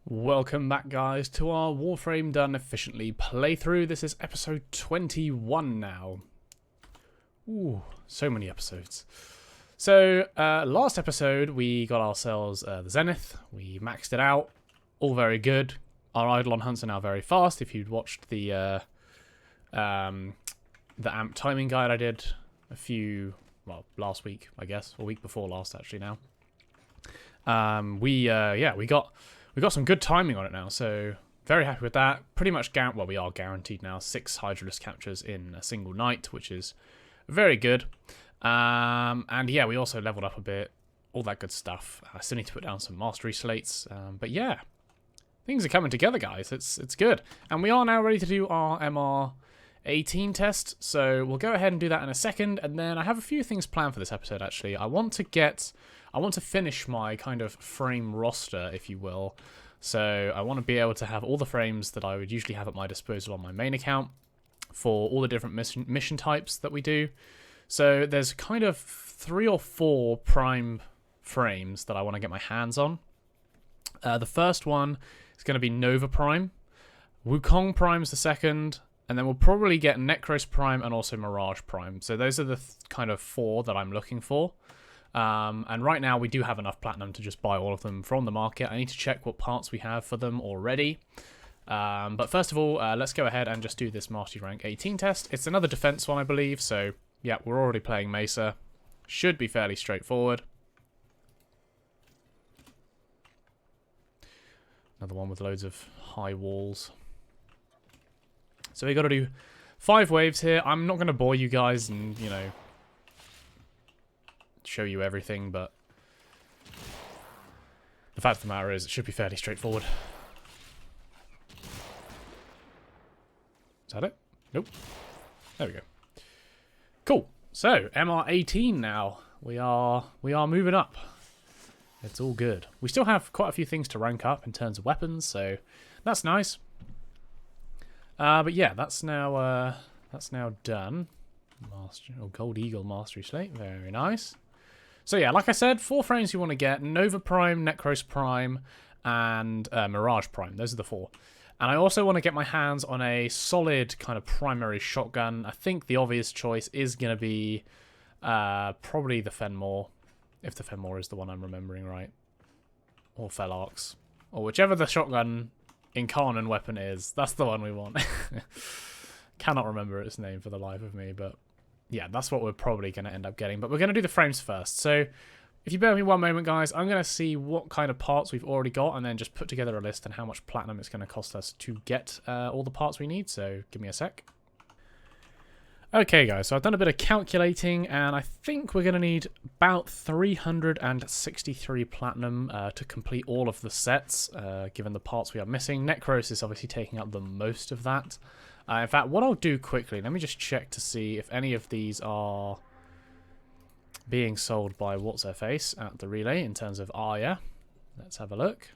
Welcome back, guys, to our Warframe Done Efficiently playthrough. This is episode 21 now. Ooh, so many episodes. So, last episode, we got ourselves the Zenith. We maxed it out. All very good. Our Eidolon hunts are now very fast. If you'd watched the AMP timing guide I did last week, I guess, or week before last, actually, now. We got some good timing on it now, so very happy with that. Pretty much, we are guaranteed now 6 Hydralisk captures in a single night, which is very good. And yeah, we also leveled up a bit, all that good stuff. I still need to put down some mastery slates, but yeah, things are coming together, guys. It's good, and we are now ready to do our MR18 test. So we'll go ahead and do that in a second, and then I have a few things planned for this episode. Actually, I want to finish my kind of frame roster, if you will. So I want to be able to have all the frames that I would usually have at my disposal on my main account for all the different mission types that we do. So there's kind of 3 or 4 prime frames that I want to get my hands on. The first one is going to be Nova Prime. Wukong Prime's the second. And then we'll probably get Necros Prime and also Mirage Prime. So those are the kind of 4 that I'm looking for. And right now we do have enough platinum to just buy all of them from the market. I need to check what parts we have for them already. But first of all, let's go ahead and just do this Mastery Rank 18 test. It's another defense one, I believe. So yeah, we're already playing Mesa. Should be fairly straightforward. Another one with loads of high walls. So we got to do 5 waves here. I'm not going to bore you guys and, you know, show you everything, but the fact of the matter is it should be fairly straightforward. Is that it? Nope. There we go. Cool. So MR18 now. We are moving up. It's all good. We still have quite a few things to rank up in terms of weapons, so that's nice. But yeah, that's now done. Gold Eagle Mastery Slate, very nice. So yeah, like I said, 4 frames you want to get: Nova Prime, Necros Prime, and Mirage Prime. Those are the 4. And I also want to get my hands on a solid kind of primary shotgun. I think the obvious choice is going to be probably the Fenmore, if the Fenmore is the one I'm remembering right, or Felarx, or whichever the shotgun Incarnon weapon is. That's the one we want. Cannot remember its name for the life of me, but yeah, that's what we're probably going to end up getting. But we're going to do the frames first. So if you bear with me one moment, guys, I'm going to see what kind of parts we've already got and then just put together a list and how much platinum it's going to cost us to get all the parts we need. So give me a sec. Okay, guys, so I've done a bit of calculating, and I think we're going to need about 363 platinum to complete all of the sets, given the parts we are missing. Necros is obviously taking up the most of that. In fact, what I'll do quickly, let me just check to see if any of these are being sold by What's-Her-Face at the relay in terms of Arya. Let's have a look.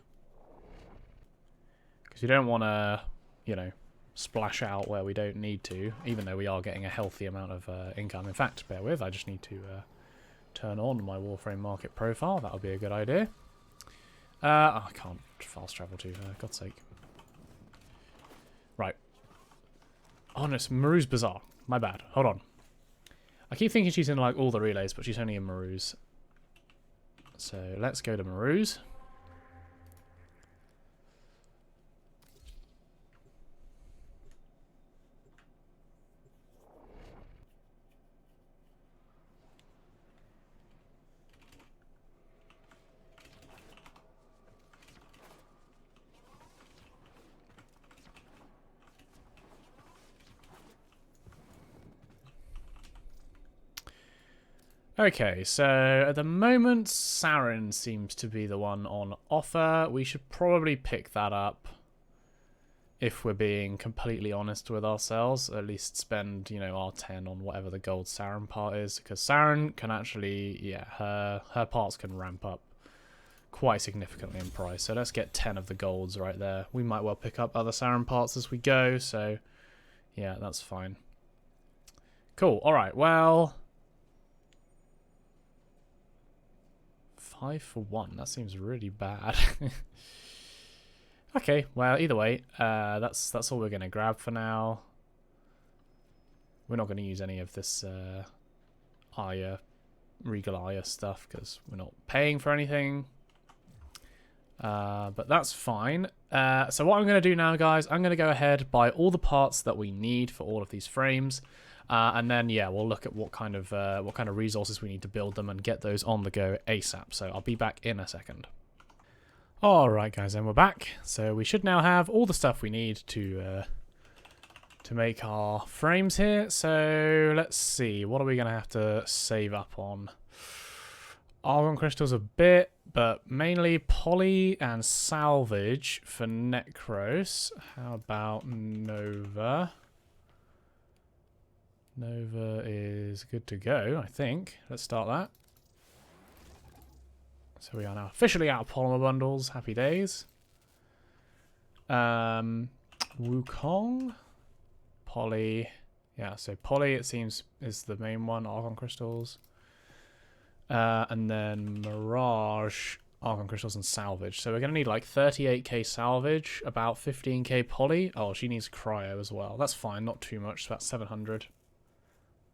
Because you don't want to, you know, splash out where we don't need to, even though we are getting a healthy amount of income. In fact, bear with, I just need to turn on my Warframe market profile. That would be a good idea. I can't fast travel to, for God's sake. Right. Oh no, it's Maru's Bazaar. My bad. Hold on. I keep thinking she's in like all the relays, but she's only in Maru's. So let's go to Maru's. Okay, so at the moment, Saren seems to be the one on offer. We should probably pick that up if we're being completely honest with ourselves. At least spend, you know, our 10 on whatever the gold Saren part is, because Saren can actually, yeah, her parts can ramp up quite significantly in price. So let's get 10 of the golds right there. We might well pick up other Saren parts as we go, so yeah, that's fine. Cool, alright, well, 5 for 1. That seems really bad. Okay, well, either way, that's all we're going to grab for now. We're not going to use any of this Regal Aya stuff because we're not paying for anything. But that's fine. So what I'm going to do now, guys, I'm going to go ahead, buy all the parts that we need for all of these frames. And then, yeah, we'll look at what kind of resources we need to build them and get those on the go ASAP. So I'll be back in a second. Alright, guys, and we're back. So we should now have all the stuff we need to make our frames here. So let's see, what are we going to have to save up on? Argon crystals a bit, but mainly poly and salvage for Necros. How about Nova? Nova is good to go, I think. Let's start that. So we are now officially out of polymer bundles. Happy days. Wukong. Poly. Yeah, so poly, it seems, is the main one. Argon crystals. And then Mirage, Argon crystals, and salvage. So we're going to need like 38k salvage, about 15k poly. Oh, she needs cryo as well. That's fine, not too much. So that's 700.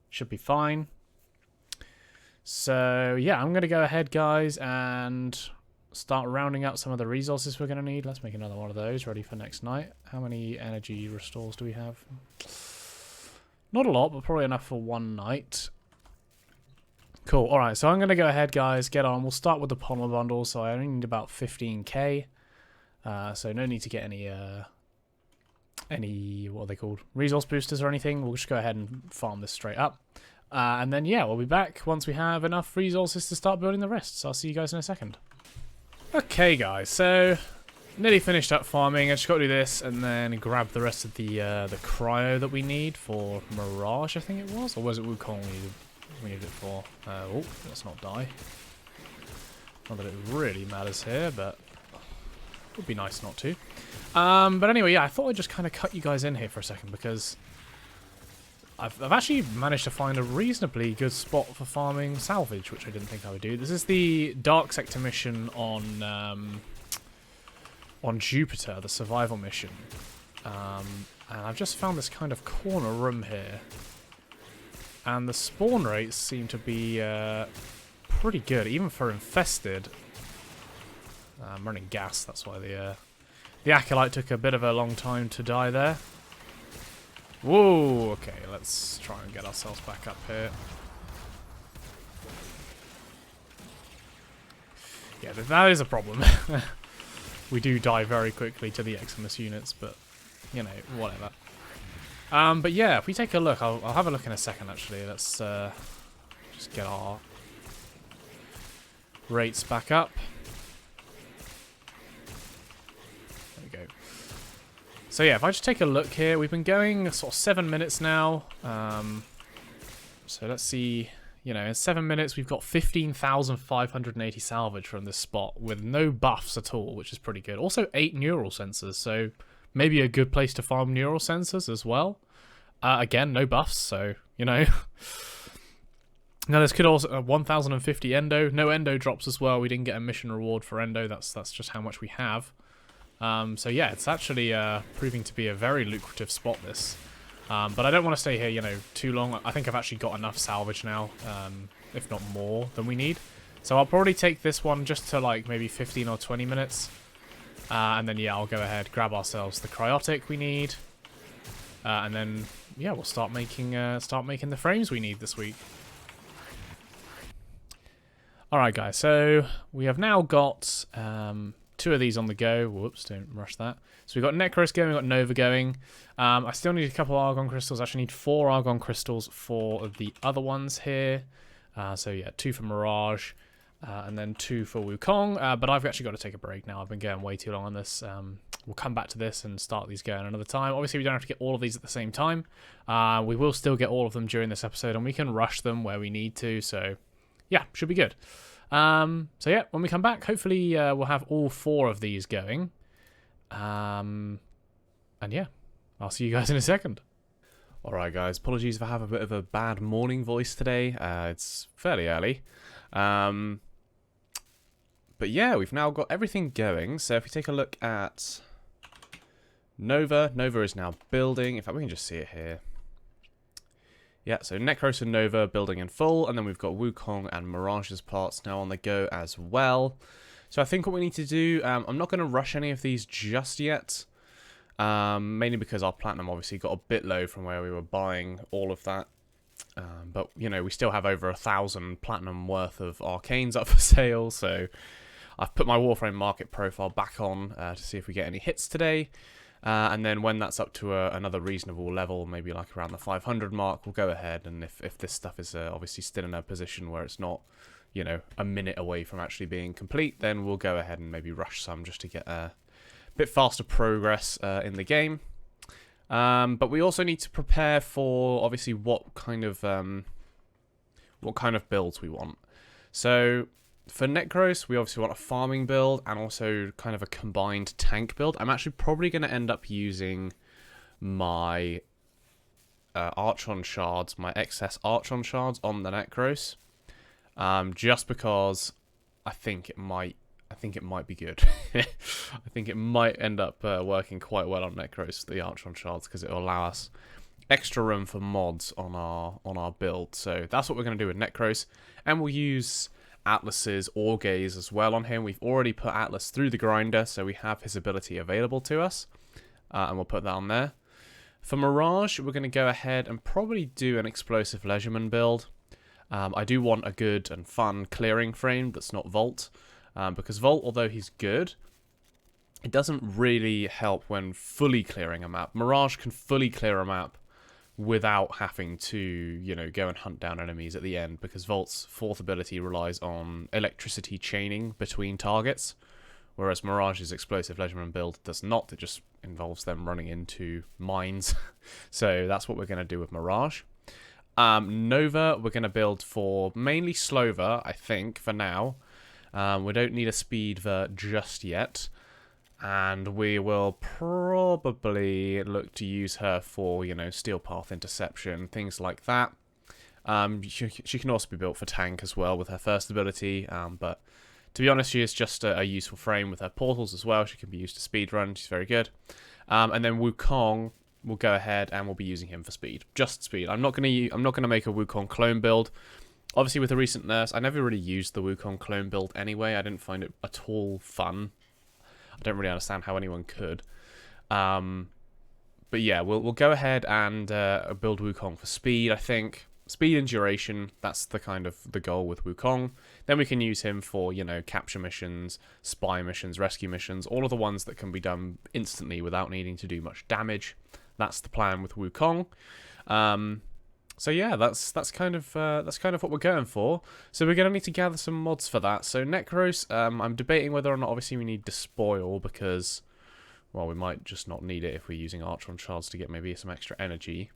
Should be fine. So yeah, I'm going to go ahead, guys, and start rounding out some of the resources we're going to need. Let's make another one of those ready for next night. How many energy restores do we have? Not a lot, but probably enough for one night. Cool. All right, so I'm going to go ahead, guys, get on. We'll start with the polymer bundle. So I only need about 15k. So no need to get any what are they called? Resource boosters or anything. We'll just go ahead and farm this straight up. And then, yeah, we'll be back once we have enough resources to start building the rest. So I'll see you guys in a second. Okay, guys, so nearly finished up farming. I just got to do this and then grab the rest of the cryo that we need for Mirage, I think it was. Or was it Wukong we needed it for? Oh, let's not die. Not that it really matters here, but it would be nice not to. But anyway, yeah, I thought I'd just kind of cut you guys in here for a second because I've actually managed to find a reasonably good spot for farming salvage, which I didn't think I would do. This is the Dark Sector mission on Jupiter, the survival mission. And I've just found this kind of corner room here. And the spawn rates seem to be pretty good, even for infested. I'm running gas, that's why the Acolyte took a bit of a long time to die there. Whoa, okay, let's try and get ourselves back up here. Yeah, that is a problem. We do die very quickly to the Eximus units, but, you know, whatever. But yeah, if we take a look, I'll have a look in a second, actually. Let's just get our rates back up. There we go. So yeah, if I just take a look here, we've been going sort of 7 minutes now. So let's see, you know, in 7 minutes we've got 15,580 salvage from this spot with no buffs at all, which is pretty good. Also 8 neural sensors, so maybe a good place to farm neural sensors as well. Again, no buffs, so, you know. Now this could also 1,050 endo, no endo drops as well. We didn't get a mission reward for endo. That's just how much we have. So yeah, it's actually proving to be a very lucrative spot, this. But I don't want to stay here, you know, too long. I think I've actually got enough salvage now, if not more than we need. So I'll probably take this one just to like maybe 15 or 20 minutes. And then yeah, I'll go ahead, grab ourselves the cryotic we need. And then yeah, we'll start making the frames we need this week. Alright guys, so we have now got 2 of these on the go. Whoops, don't rush that. So we've got Necros going, we've got Nova going. I still need a couple Argon crystals. I actually need 4 Argon crystals for the other ones here. So yeah, 2 for Mirage, and then 2 for Wukong. But I've actually got to take a break now. I've been going way too long on this. We'll come back to this and start these going another time. Obviously, we don't have to get all of these at the same time. We will still get all of them during this episode, and we can rush them where we need to. So yeah, should be good. So yeah, when we come back, hopefully we'll have all 4 of these going. And yeah, I'll see you guys in a second. Alright guys, apologies if I have a bit of a bad morning voice today. It's fairly early. But yeah, we've now got everything going. So if we take a look at Nova. Nova is now building. In fact, we can just see it here. Yeah, so Necros and Nova building in full, and then we've got Wukong and Mirage's parts now on the go as well. So I think what we need to do, I'm not going to rush any of these just yet, mainly because our platinum obviously got a bit low from where we were buying all of that. But, you know, we still have over 1,000 platinum worth of arcanes up for sale, so I've put my Warframe market profile back on to see if we get any hits today. And then when that's up to another reasonable level, maybe like around the 500 mark, we'll go ahead, and if this stuff is obviously still in a position where it's not, you know, a minute away from actually being complete, then we'll go ahead and maybe rush some just to get a bit faster progress in the game. But we also need to prepare for obviously what kind of builds we want. So for Necros, we obviously want a farming build and also kind of a combined tank build. I'm actually probably going to end up using my Archon shards, my excess Archon shards on the Necros, just because I think it might be good. I think it might end up working quite well on Necros, the Archon shards, because it will allow us extra room for mods on our build. So that's what we're going to do with Necros, and we'll use Atlas's Ore Gaze as well on him. We've already put Atlas through the grinder, so we have his ability available to us, and we'll put that on there. For Mirage, we're going to go ahead and probably do an Explosive Leisureman build. I do want a good and fun clearing frame that's not Vault, because Vault, although he's good, it doesn't really help when fully clearing a map. Mirage can fully clear a map without having to, you know, go and hunt down enemies at the end, because Vault's fourth ability relies on electricity chaining between targets, whereas Mirage's Explosive Leisureman build does not. It just involves them running into mines. So that's what we're going to do with Mirage. Nova, we're going to build for mainly Slover, I think, for now. We don't need a Speedver just yet. And we will probably look to use her for, you know, Steel Path Interception, things like that. She can also be built for tank as well with her first ability, but to be honest, she is just a useful frame with her portals as well. She can be used to speedrun. She's very good. And then Wukong, we'll go ahead and we'll be using him for speed, just speed. I'm not gonna make a Wukong clone build. Obviously, with the recent nerfs, I never really used the Wukong clone build anyway. I didn't find it at all fun. I don't really understand how anyone could. But yeah, we'll go ahead and build Wukong for speed, I think. Speed and duration, that's the goal with Wukong. Then we can use him for, you know, capture missions, spy missions, rescue missions, all of the ones that can be done instantly without needing to do much damage. That's the plan with Wukong. So yeah, that's kind of what we're going for. So we're going to need to gather some mods for that. So Necros, I'm debating whether or not obviously we need Despoil, because, well, we might just not need it if we're using Archon shards to get maybe some extra energy.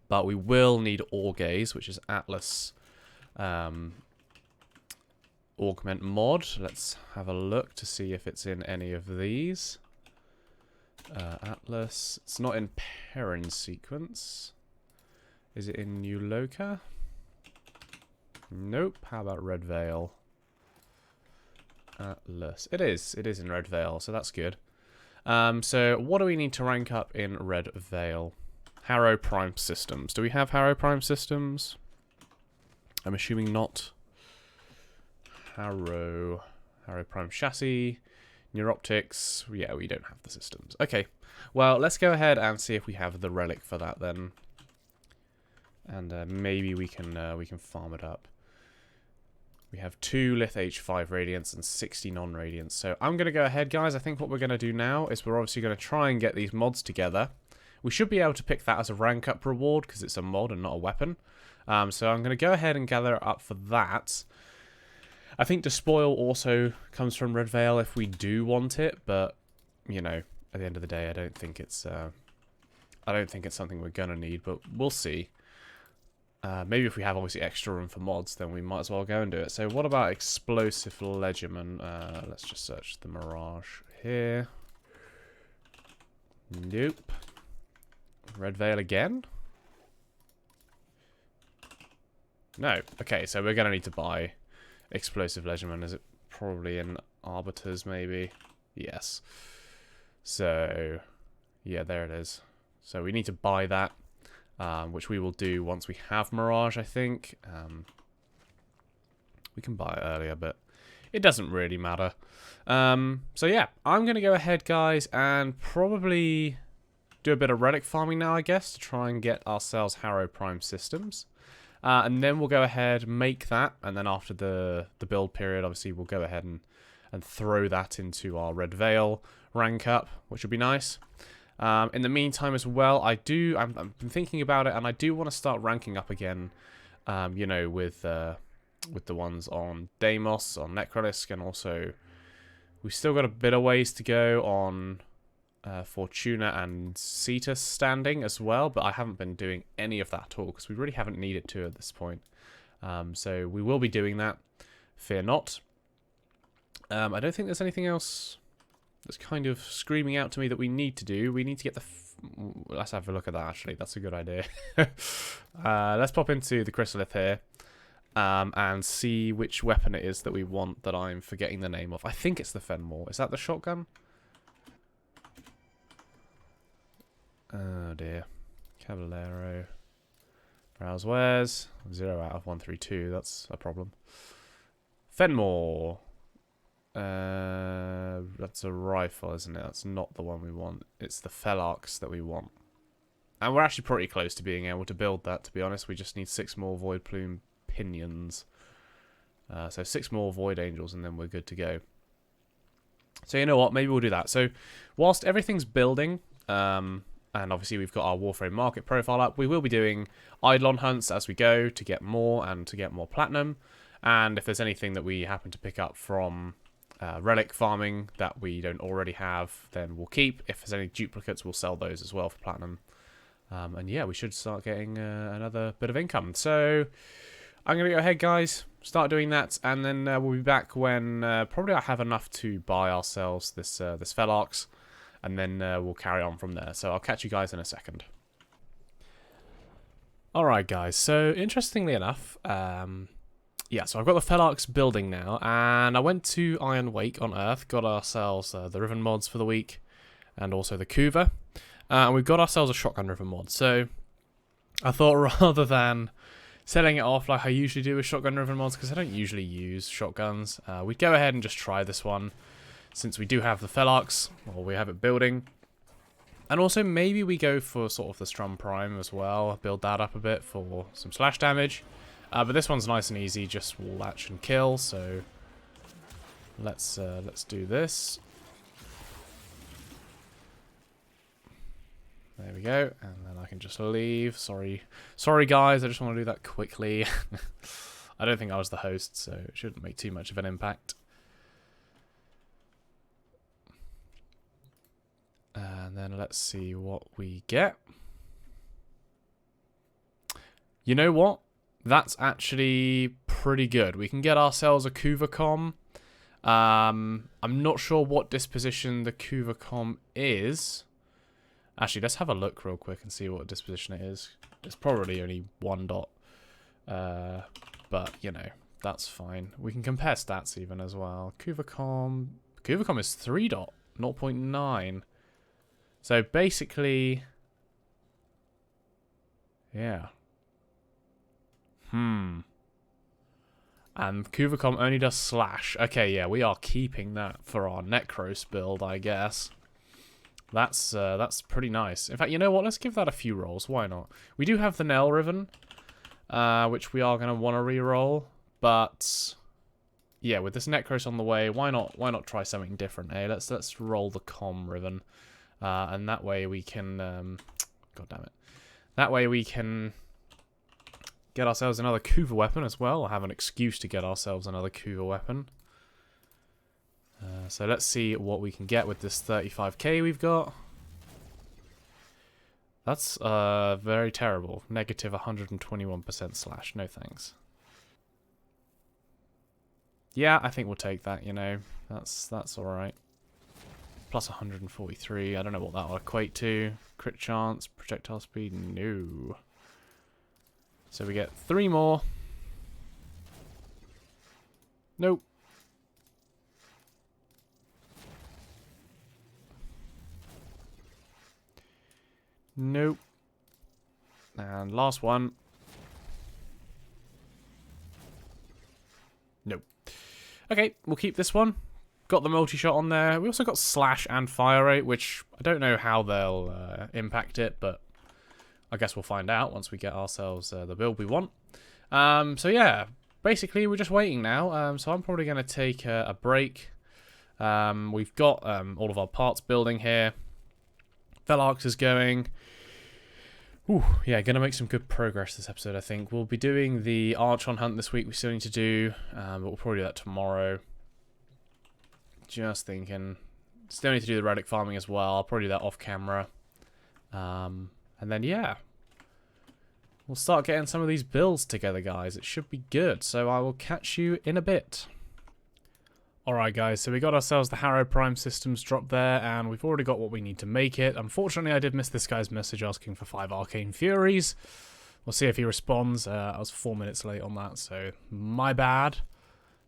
But we will need Ore Gaze, which is Atlas augment mod. Let's have a look to see if it's in any of these. Atlas, it's not in Perrin sequence. Is it in New Loka? Nope. How about Red Veil? Atlas. It is in Red Veil, so that's good. So what do we need to rank up in Red Veil? Harrow Prime Systems. Do we have Harrow Prime Systems? I'm assuming not. Harrow Prime Chassis. Neuroptics. Yeah, we don't have the systems. Okay. Well, let's go ahead and see if we have the relic for that then. And maybe we can farm it up. We have 2 Lith H5 Radiants and 60 non-Radiants. So I'm going to go ahead, guys. I think what we're going to do now is we're obviously going to try and get these mods together. We should be able to pick that as a rank up reward because it's a mod and not a weapon. So I'm going to go ahead and gather it up for that. I think Despoil also comes from Red Veil if we do want it, but, you know, at the end of the day, I don't think it's something we're going to need, but we'll see. Maybe if we have obviously extra room for mods, then we might as well go and do it. So what about Explosive Leisureman? Let's just search the Mirage here. Nope. Red Veil again? No. Okay, so we're going to need to buy Explosive Leisureman. Is it probably in Arbiters, maybe? Yes. So Yeah, there it is. So we need to buy that, which we will do once we have Mirage, I think. We can buy it earlier, but it doesn't really matter. So yeah, I'm going to go ahead, guys, and probably do a bit of relic farming now, I guess, to try and get ourselves Harrow Prime systems. And then we'll go ahead, make that, and then after the build period, obviously, we'll go ahead and throw that into our Red Veil rank up, which would be nice. In the meantime as well, I've been thinking about it, and I do want to start ranking up again, you know, with the ones on Deimos, on Necrolisk, and also we've still got a bit of ways to go on Fortuna and Cetus standing as well, but I haven't been doing any of that at all because we really haven't needed to at this point. So we will be doing that. Fear not. I don't think there's anything else that's kind of screaming out to me that we need to do. We need to get the... Let's have a look at that, actually. That's a good idea. Let's pop into the Chrysalith here and see which weapon it is that we want that I'm forgetting the name of. I think it's the Fenmore. Is that the shotgun? Oh dear. Caballero. Browse wares. 0 out of 132. That's a problem. Fenmore. That's a rifle, isn't it? That's not the one we want. It's the Felarx that we want. And we're actually pretty close to being able to build that, to be honest. We just need 6 more Void Plume pinions. So 6 more Void Angels and then we're good to go. So you know what? Maybe we'll do that. So whilst everything's building... and obviously we've got our Warframe market profile up. We will be doing Eidolon hunts as we go to get more and to get more platinum. And if there's anything that we happen to pick up from relic farming that we don't already have, then we'll keep. If there's any duplicates, we'll sell those as well for platinum. And yeah, we should start getting another bit of income. So I'm going to go ahead, guys, start doing that. And then we'll be back when probably I have enough to buy ourselves this Felarx. And then we'll carry on from there. So I'll catch you guys in a second. Alright guys, so interestingly enough, yeah, so I've got the Felarx building now, and I went to Iron Wake on Earth, got ourselves the Riven mods for the week, and also the Kuva, and we've got ourselves a Shotgun Riven mod. So I thought rather than selling it off like I usually do with Shotgun Riven mods, because I don't usually use shotguns, we'd go ahead and just try this one. Since we do have the Felarx, or we have it building. And also maybe we go for sort of the Strum Prime as well. Build that up a bit for some slash damage. But this one's nice and easy, just wall latch and kill. So let's do this. There we go. And then I can just leave. Sorry guys, I just want to do that quickly. I don't think I was the host, so it shouldn't make too much of an impact. And then let's see what we get. You know what? That's actually pretty good. We can get ourselves a Kuvacom. I'm not sure what disposition the Kuvacom is. Actually, let's have a look real quick and see what disposition it is. It's probably only 1 dot. But, you know, that's fine. We can compare stats even as well. Kuvacom is 3 dot, 0.9. So basically, yeah. And Kuvacom only does slash. Okay, yeah, we are keeping that for our Necros build, I guess. That's pretty nice. In fact, you know what? Let's give that a few rolls. Why not? We do have the Nell Riven, which we are going to want to re-roll. But yeah, with this Necros on the way, why not try something different? Eh? Let's roll the Com Riven. And that way we can, god damn it, that way we can get ourselves another Kuva weapon as well, or have an excuse to get ourselves another Kuva weapon. So let's see what we can get with this 35k we've got. That's very terrible. Negative 121% slash. No thanks. Yeah, I think we'll take that, you know. That's alright. Plus 143. I don't know what that will equate to. Crit chance, projectile speed, no. So we get 3 more. Nope. Nope. And last one. Nope. Okay, we'll keep this one. Got the multi-shot on there. We also got slash and fire rate, which I don't know how they'll impact it, but I guess we'll find out once we get ourselves the build we want. So yeah, basically we're just waiting now. So I'm probably going to take a break. We've got all of our parts building here. Velarx is going. Ooh, yeah, going to make some good progress this episode, I think. We'll be doing the Archon hunt this week we still need to do, but we'll probably do that tomorrow. Just thinking. Still need to do the relic farming as well. I'll probably do that off camera. And then, yeah. We'll start getting some of these builds together, guys. It should be good. So I will catch you in a bit. Alright, guys. So we got ourselves the Harrow Prime systems dropped there. And we've already got what we need to make it. Unfortunately, I did miss this guy's message asking for 5 Arcane Furies. We'll see if he responds. I was 4 minutes late on that. So my bad.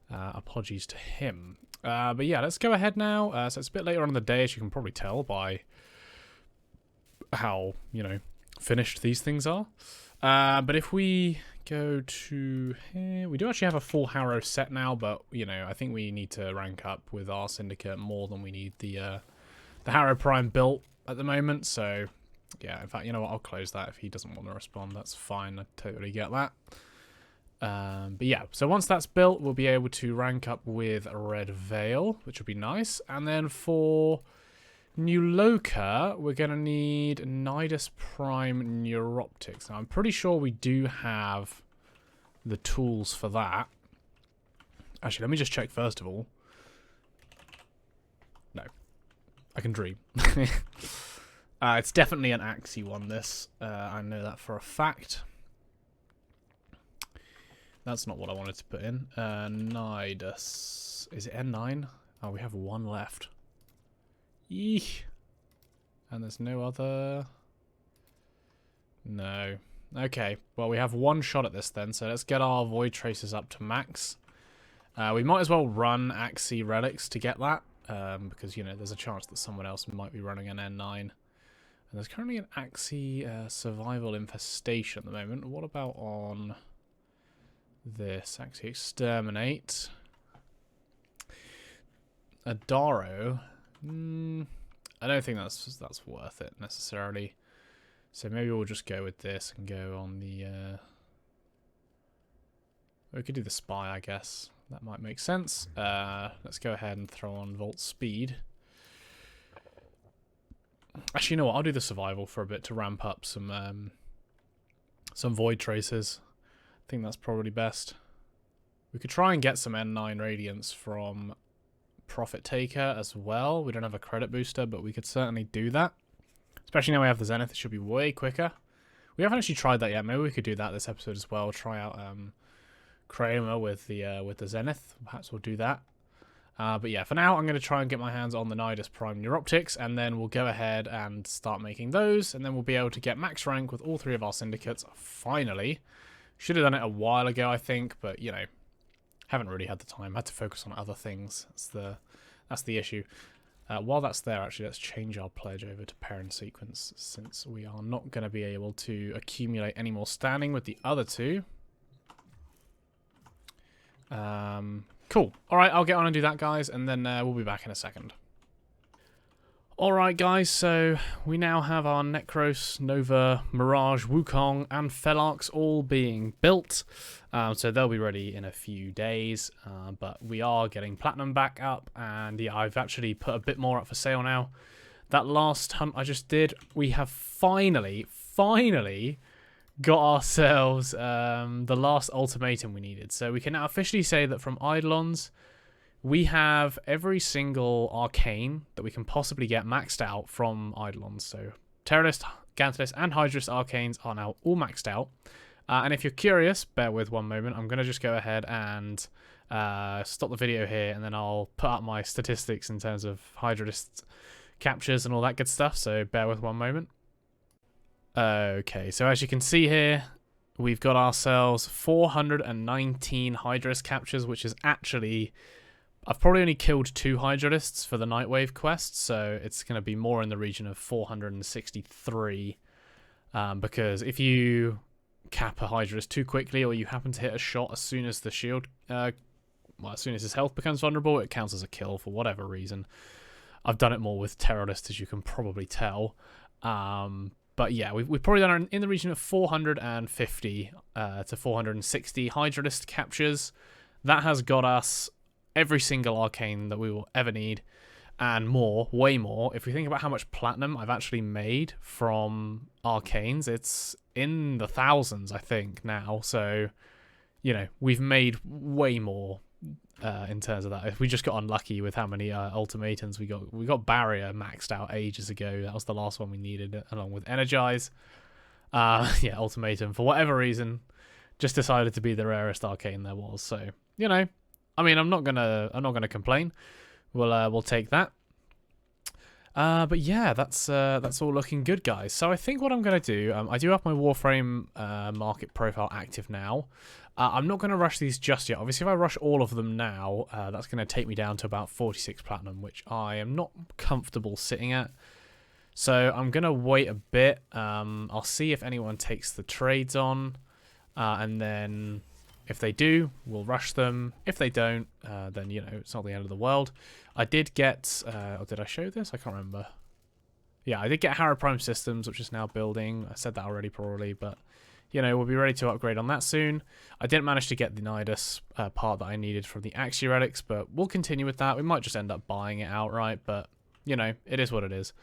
Apologies to him. But yeah, let's go ahead now. So it's a bit later on in the day, as you can probably tell by how, you know, finished these things are. But if we go to here, we do actually have a full Harrow set now, but, you know, I think we need to rank up with our Syndicate more than we need the Harrow Prime built at the moment. So, yeah, in fact, you know what, I'll close that if he doesn't want to respond. That's fine, I totally get that. But yeah, so once that's built, we'll be able to rank up with Red Veil, which would be nice. And then for New Loka, we're going to need Nidus Prime Neuroptics. Now, I'm pretty sure we do have the tools for that. Actually, let me just check first of all. No. I can dream. It's definitely an Axie one, this. I know that for a fact. That's not what I wanted to put in. Nidus. Is it N9? Oh, we have one left. Eek. And there's no other... No. Okay, well, we have one shot at this then, so let's get our Void Tracers up to max. We might as well run Axie Relics to get that, because, you know, there's a chance that someone else might be running an N9. And there's currently an Axie Survival Infestation at the moment. What about on... this? Axie Exterminate. Adaro. I don't think that's worth it necessarily. So maybe we'll just go with this and go on the... we could do the Spy, I guess. That might make sense. Let's go ahead and throw on Volt Speed. Actually, you know what? I'll do the Survival for a bit to ramp up some Void Tracers. I think that's probably best. We could try and get some N9 Radiance from Profit Taker as well. We don't have a credit booster, but we could certainly do that. Especially now we have the Zenith, it should be way quicker. We haven't actually tried that yet. Maybe we could do that this episode as well. Try out Kramer with the Zenith. Perhaps we'll do that. But yeah, for now, I'm going to try and get my hands on the Nidus Prime Neuroptics, and then we'll go ahead and start making those, and then we'll be able to get max rank with all 3 of our syndicates, finally. Should have done it a while ago, I think, but, you know, haven't really had the time. Had to focus on other things. That's the issue. While that's there, actually, let's change our pledge over to parent sequence, since we are not going to be able to accumulate any more standing with the other 2. Cool. All right, I'll get on and do that, guys, and then we'll be back in a second. Alright guys, so we now have our Necros, Nova, Mirage, Wukong and Velarx all being built. So they'll be ready in a few days, but we are getting Platinum back up, and yeah, I've actually put a bit more up for sale now. That last hunt I just did, we have finally got ourselves the last ultimatum we needed. So we can now officially say that from Eidolons, we have every single arcane that we can possibly get maxed out from Eidolons. So Terrorist, Gantalist, and Hydralist arcanes are now all maxed out. And if you're curious, bear with one moment. I'm going to just go ahead and stop the video here, and then I'll put up my statistics in terms of Hydralist captures and all that good stuff. So bear with one moment. Okay, so as you can see here, we've got ourselves 419 Hydralist captures, which is actually... I've probably only killed 2 Hydralists for the Nightwave quest, so it's going to be more in the region of 463 Because if you cap a Hydralisk too quickly, or you happen to hit a shot as soon as the shield, as soon as his health becomes vulnerable, it counts as a kill for whatever reason. I've done it more with Terrorist, as you can probably tell. But yeah, we've probably done in the region of 450 to 460 Hydralisk captures. That has got us every single arcane that we will ever need, and more, way more. If we think about how much platinum I've actually made from arcanes, it's in the thousands, I think, now. So, you know, we've made way more in terms of that. If we just got unlucky with how many ultimatums we got Barrier maxed out ages ago. That was the last one we needed, along with Energize. Yeah, Ultimatum, for whatever reason, just decided to be the rarest arcane there was. So, you know, I mean, I'm not gonna complain. We'll take that. But yeah, that's all looking good, guys. So I think what I'm gonna do, I do have my Warframe market profile active now. I'm not gonna rush these just yet. Obviously, if I rush all of them now, that's gonna take me down to about 46 platinum, which I am not comfortable sitting at. So I'm gonna wait a bit. I'll see if anyone takes the trades on, and then if they do, we'll rush them. If they don't, then, you know, it's not the end of the world. I did get, or did I show this? I can't remember. Yeah, I did get Harrow Prime Systems, which is now building. I said that already probably, but, you know, we'll be ready to upgrade on that soon. I didn't manage to get the Nidus part that I needed from the Axia Relics, but we'll continue with that. We might just end up buying it outright, but, you know, it is what it is.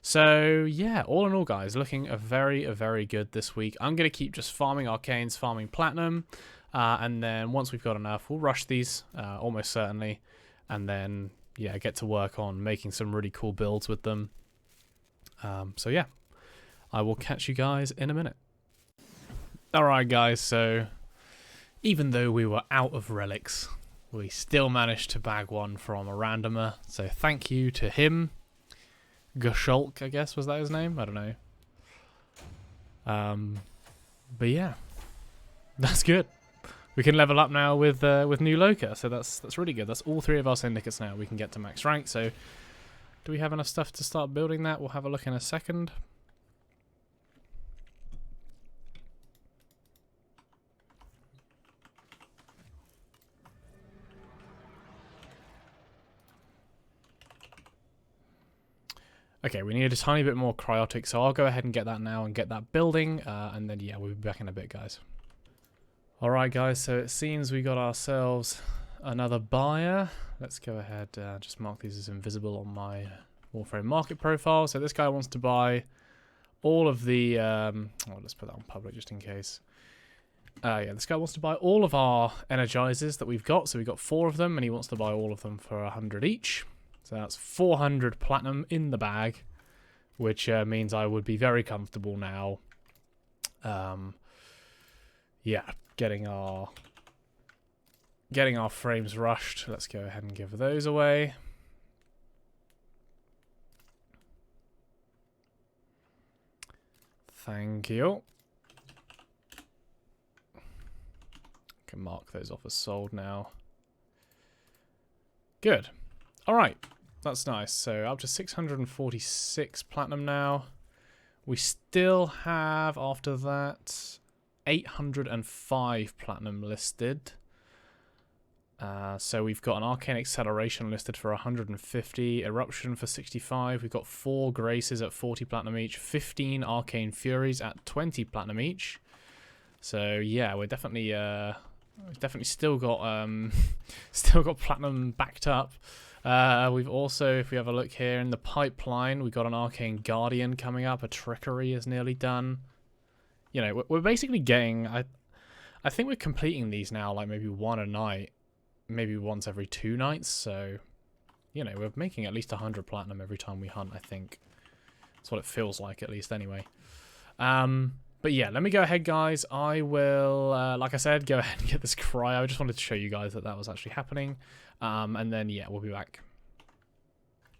So, yeah, all in all, guys, looking very, very good this week. I'm going to keep just farming arcanes, farming platinum, and then once we've got enough, we'll rush these, almost certainly, and then, yeah, get to work on making some really cool builds with them. So, yeah, I will catch you guys in a minute. Alright, guys, so even though we were out of relics, we still managed to bag one from a randomer, so thank you to him. Gashulk, I guess, was that his name? I don't know. But yeah, that's good. We can level up now with new Loka, so that's really good. That's all 3 of our syndicates now. We can get to max rank. So, do we have enough stuff to start building that? We'll have a look in a second. Okay, we need a tiny bit more cryotic, so I'll go ahead and get that now and get that building, and then, yeah, we'll be back in a bit, guys. Alright, guys, so it seems we got ourselves another buyer. Let's go ahead and just mark these as invisible on my Warframe market profile. So this guy wants to buy all of the... let's put that on public just in case. Yeah, this guy wants to buy all of our Energizers that we've got. So we've got 4 of them, and he wants to buy all of them for 100 each. So that's 400 platinum in the bag, which means I would be very comfortable now. Yeah, getting our frames rushed. Let's go ahead and give those away. Thank you. Can mark those off as sold now. Good. All right, that's nice. So up to 646 platinum now. We still have, after that, 805 platinum listed. So we've got an Arcane Acceleration listed for 150, Eruption for 65. We've got 4 Graces at 40 platinum each, 15 Arcane Furies at 20 platinum each. So yeah, we're definitely still got platinum backed up. We've also, if we have a look here in the pipeline, we've got an Arcane Guardian coming up. A Trickery is nearly done. You know, we're basically getting... I think we're completing these now, like maybe 1 a night, maybe once every 2 nights. So, you know, we're making at least 100 platinum every time we hunt, I think. That's what it feels like, at least, anyway. But yeah, let me go ahead, guys. I will, like I said, go ahead and get this cryo. I just wanted to show you guys that was actually happening. And then, yeah, we'll be back.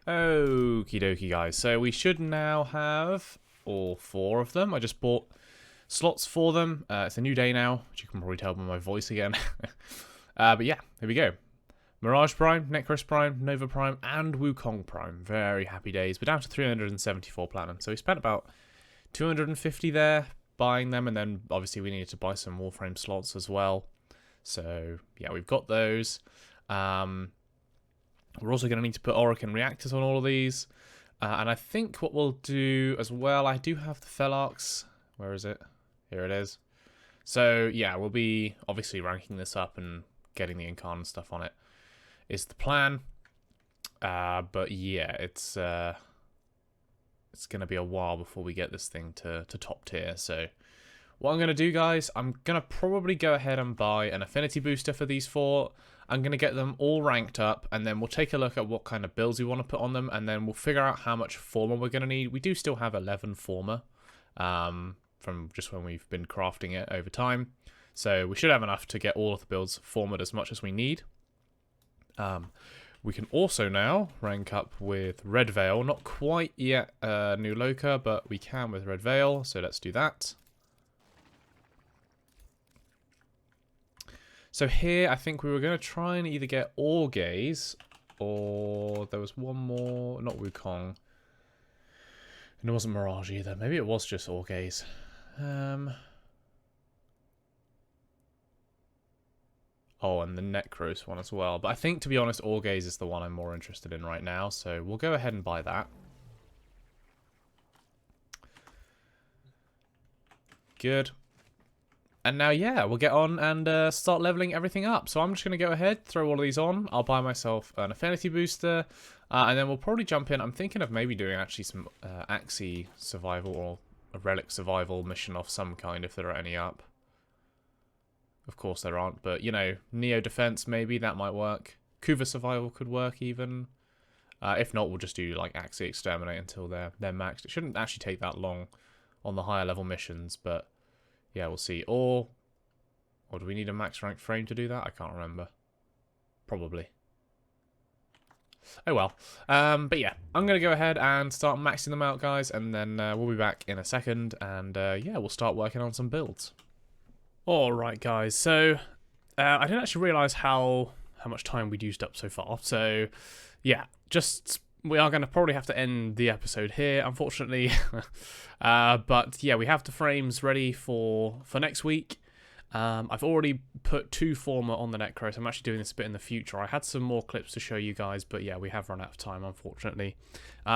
Okie dokie, guys. So we should now have all 4 of them. I just bought slots for them. It's a new day now, which you can probably tell by my voice again. But yeah, here we go. Mirage Prime, Necros Prime, Nova Prime, and Wukong Prime. Very happy days. We're down to 374 platinum. So we spent about 250 there, buying them, and then obviously we needed to buy some Warframe slots as well. So yeah, we've got those. We're also going to need to put Orokin reactors on all of these. And I think what we'll do as well, I do have the Felarx. Where is it? Here it is. So yeah, we'll be obviously ranking this up and getting the Incarnate stuff on it is the plan. But yeah, it's going to be a while before we get this thing to top tier. So what I'm going to do, guys, I'm going to probably go ahead and buy an affinity booster for these 4. I'm going to get them all ranked up, and then we'll take a look at what kind of builds we want to put on them, and then we'll figure out how much Former we're going to need. We do still have 11 Former from just when we've been crafting it over time. So we should have enough to get all of the builds formatted as much as we need. We can also now rank up with Red Veil. Not quite yet New Loka, but we can with Red Veil, so let's do that. So here, I think we were going to try and either get Orgaze, or there was one more, not Wukong. And it wasn't Mirage either. Maybe it was just Orgaze. Oh, and the Necros one as well. But I think, to be honest, Orgaze is the one I'm more interested in right now. So we'll go ahead and buy that. Good. And now, yeah, we'll get on and start leveling everything up. So I'm just going to go ahead, throw all of these on. I'll buy myself an affinity booster. And then we'll probably jump in. I'm thinking of maybe doing actually some Axie survival or a relic survival mission of some kind if there are any up. Of course there aren't, but, you know, Neo Defense maybe, that might work. Kuva survival could work even. If not, we'll just do, like, Axie Exterminate until they're maxed. It shouldn't actually take that long on the higher level missions, but... yeah, we'll see. Or do we need a max rank frame to do that? I can't remember. Probably. Oh well. But yeah, I'm going to go ahead and start maxing them out, guys. And then we'll be back in a second. And yeah, we'll start working on some builds. Alright, guys. So I didn't actually realise how much time we'd used up so far. So yeah, we are going to probably have to end the episode here, unfortunately. But yeah, we have the frames ready for next week. I've already put 2 Former on the Necros. I'm actually doing this a bit in the future. I had some more clips to show you guys, but yeah, we have run out of time, unfortunately.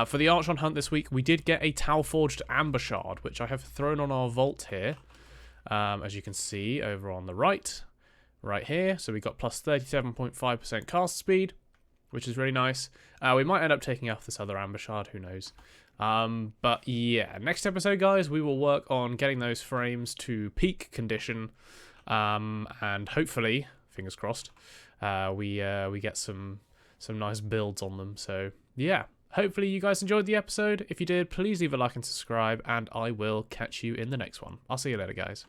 For the Archon Hunt this week, we did get a Tau Forged Amber Shard, which I have thrown on our vault here. As you can see over on the right here. So we got plus 37.5% cast speed, which is really nice. We might end up taking off this other Amber Shard, who knows. But yeah, next episode, guys, we will work on getting those frames to peak condition. And hopefully, fingers crossed, we get some nice builds on them. So yeah, hopefully you guys enjoyed the episode. If you did, please leave a like and subscribe, and I will catch you in the next one. I'll see you later, guys.